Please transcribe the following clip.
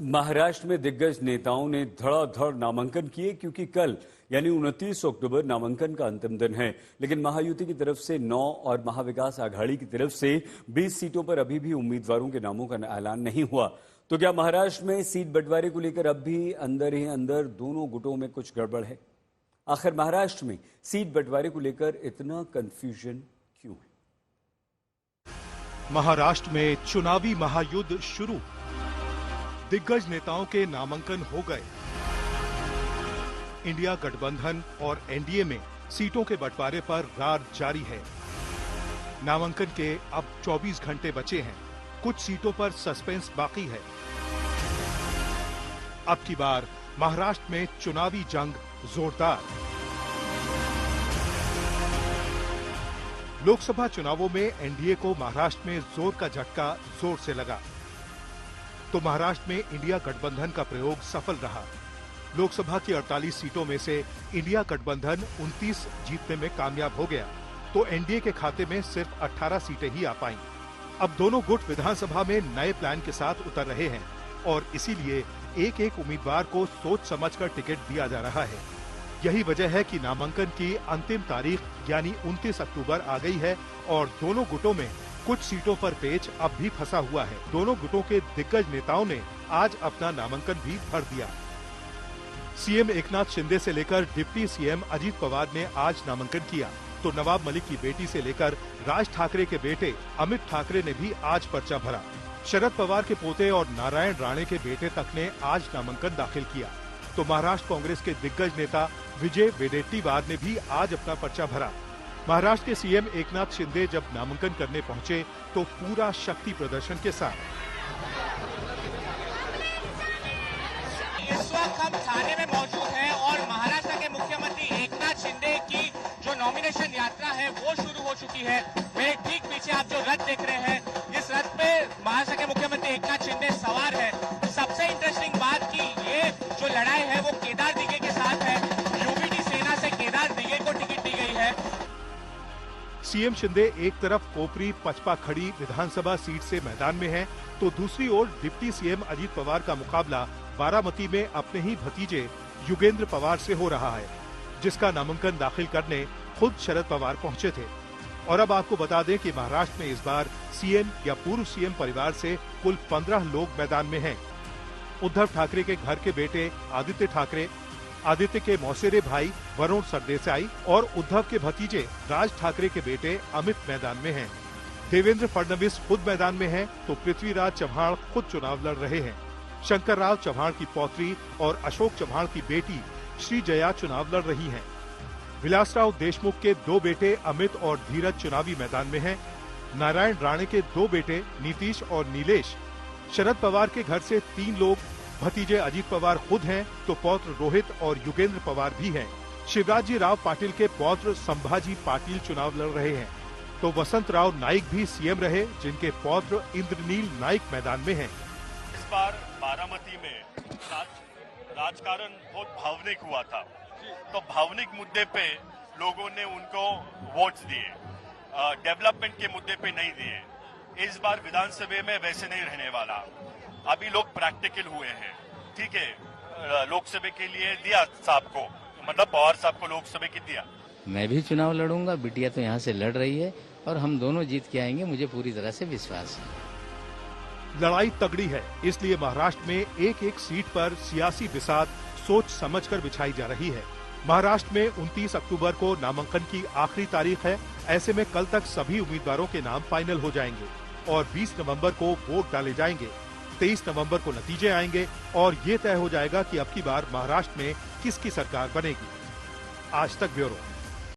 महाराष्ट्र में दिग्गज नेताओं ने धड़ाधड़ नामांकन किए क्योंकि कल यानी 29 अक्टूबर नामांकन का अंतिम दिन है। लेकिन महायुति की तरफ से 9 और महाविकास आघाड़ी की तरफ से 20 सीटों पर अभी भी उम्मीदवारों के नामों का ऐलान नहीं हुआ। तो क्या महाराष्ट्र में सीट बंटवारे को लेकर अब भी अंदर ही अंदर दोनों गुटों में कुछ गड़बड़ है? आखिर महाराष्ट्र में सीट बंटवारे को लेकर इतना कंफ्यूजन क्यों है? महाराष्ट्र में चुनावी महायुद्ध शुरू, दिग्गज नेताओं के नामांकन हो गए। इंडिया गठबंधन और एनडीए में सीटों के बंटवारे पर रार जारी है। नामांकन के अब 24 घंटे बचे हैं। कुछ सीटों पर सस्पेंस बाकी है। अब की बार महाराष्ट्र में चुनावी जंग जोरदार। लोकसभा चुनावों में एनडीए को महाराष्ट्र में जोर का झटका जोर से लगा, तो महाराष्ट्र में इंडिया गठबंधन का प्रयोग सफल रहा। लोकसभा की 48 सीटों में से इंडिया गठबंधन 29 जीतने में कामयाब हो गया, तो एनडीए के खाते में सिर्फ 18 सीटें ही आ पाईं। अब दोनों गुट विधानसभा में नए प्लान के साथ उतर रहे हैं और इसीलिए एक एक उम्मीदवार को सोच समझकर टिकट दिया जा रहा है। यही वजह है कि नामांकन की अंतिम तारीख यानी 29 अक्टूबर आ गई है और दोनों गुटों में कुछ सीटों पर पेच अब भी फंसा हुआ है। दोनों गुटों के दिग्गज नेताओं ने आज अपना नामांकन भी भर दिया। सीएम एकनाथ शिंदे से लेकर डिप्टी सीएम अजीत पवार ने आज नामांकन किया, तो नवाब मलिक की बेटी से लेकर राज ठाकरे के बेटे अमित ठाकरे ने भी आज पर्चा भरा। शरद पवार के पोते और नारायण राणे के बेटे तक ने आज नामांकन दाखिल किया, तो महाराष्ट्र कांग्रेस के दिग्गज नेता विजय वेडेट्टीवार ने भी आज अपना पर्चा भरा। महाराष्ट्र के सीएम एकनाथ शिंदे जब नामांकन करने पहुंचे तो पूरा शक्ति प्रदर्शन के साथ। इस वक्त हम थाने में मौजूद हैं और महाराष्ट्र के मुख्यमंत्री एकनाथ शिंदे की जो नॉमिनेशन यात्रा है वो शुरू हो चुकी है। मेरे ठीक पीछे आप जो रथ देख रहे हैं, इस रथ पे महाराष्ट्र के मुख्यमंत्री एकनाथ शिंदे सवार है। सबसे इंटरेस्टिंग बात की ये जो लड़ाई है वो केदार दिघे के साथ है। यूबीटी सेना से केदार दिघे को टिकट दी गई है। सीएम शिंदे एक तरफ कोपरी पचपा खड़ी विधानसभा सीट से मैदान में हैं, तो दूसरी ओर डिप्टी सीएम अजीत पवार का मुकाबला बारामती में अपने ही भतीजे युगेंद्र पवार से हो रहा है, जिसका नामांकन दाखिल करने खुद शरद पवार पहुंचे थे। और अब आपको बता दें कि महाराष्ट्र में इस बार सीएम या पूर्व सीएम परिवार से कुल 15 लोग मैदान में हैं। उद्धव ठाकरे के घर के बेटे आदित्य ठाकरे, आदित्य के मौसेरे भाई वरुण सरदेसाई और उद्धव के भतीजे राज ठाकरे के बेटे अमित मैदान में हैं। देवेंद्र फडणवीस खुद मैदान में हैं, तो पृथ्वीराज चव्हाण खुद चुनाव लड़ रहे हैं। शंकर राव चव्हाण की पौत्री और अशोक चव्हाण की बेटी श्री जया चुनाव लड़ रही हैं। विलासराव देशमुख के 2 बेटे अमित और धीरज चुनावी मैदान में हैं। नारायण राणे के 2 बेटे नीतीश और नीलेश। शरद पवार के घर से 3 लोग, भतीजे अजीत पवार खुद हैं, तो पौत्र रोहित और युगेंद्र पवार भी हैं। शिवराज राव पाटिल के पौत्र संभाजी पाटिल चुनाव लड़ रहे हैं, तो वसंत राव नाइक भी सीएम रहे, जिनके पौत्र इंद्रनील नाइक मैदान में हैं। इस बार बारामती में राजकारण बहुत भावनिक हुआ था, तो भावनिक मुद्दे पे लोगों ने उनको वोट्स दिए, डेवलपमेंट के मुद्दे पे नहीं दिए। इस बार विधानसभा में वैसे नहीं रहने वाला। अभी लोग प्रैक्टिकल हुए हैं, ठीक है। लोकसभा के लिए दिया साहब को, मतलब पवार साहब को लोकसभा की दिया। मैं भी चुनाव लड़ूंगा, बिटिया तो यहाँ से लड़ रही है और हम दोनों जीत के आएंगे, मुझे पूरी तरह से विश्वास है। लड़ाई तगड़ी है, इसलिए महाराष्ट्र में एक एक सीट पर सियासी बिसात सोच समझकर बिछाई जा रही है। महाराष्ट्र में 29 अक्टूबर को नामांकन की आखिरी तारीख है। ऐसे में कल तक सभी उम्मीदवारों के नाम फाइनल हो जाएंगे और 20 नवंबर को वोट डाले जाएंगे। 23 नवंबर को नतीजे आएंगे और ये तय हो जाएगा कि अब की बार महाराष्ट्र में किसकी सरकार बनेगी। आज तक ब्यूरो।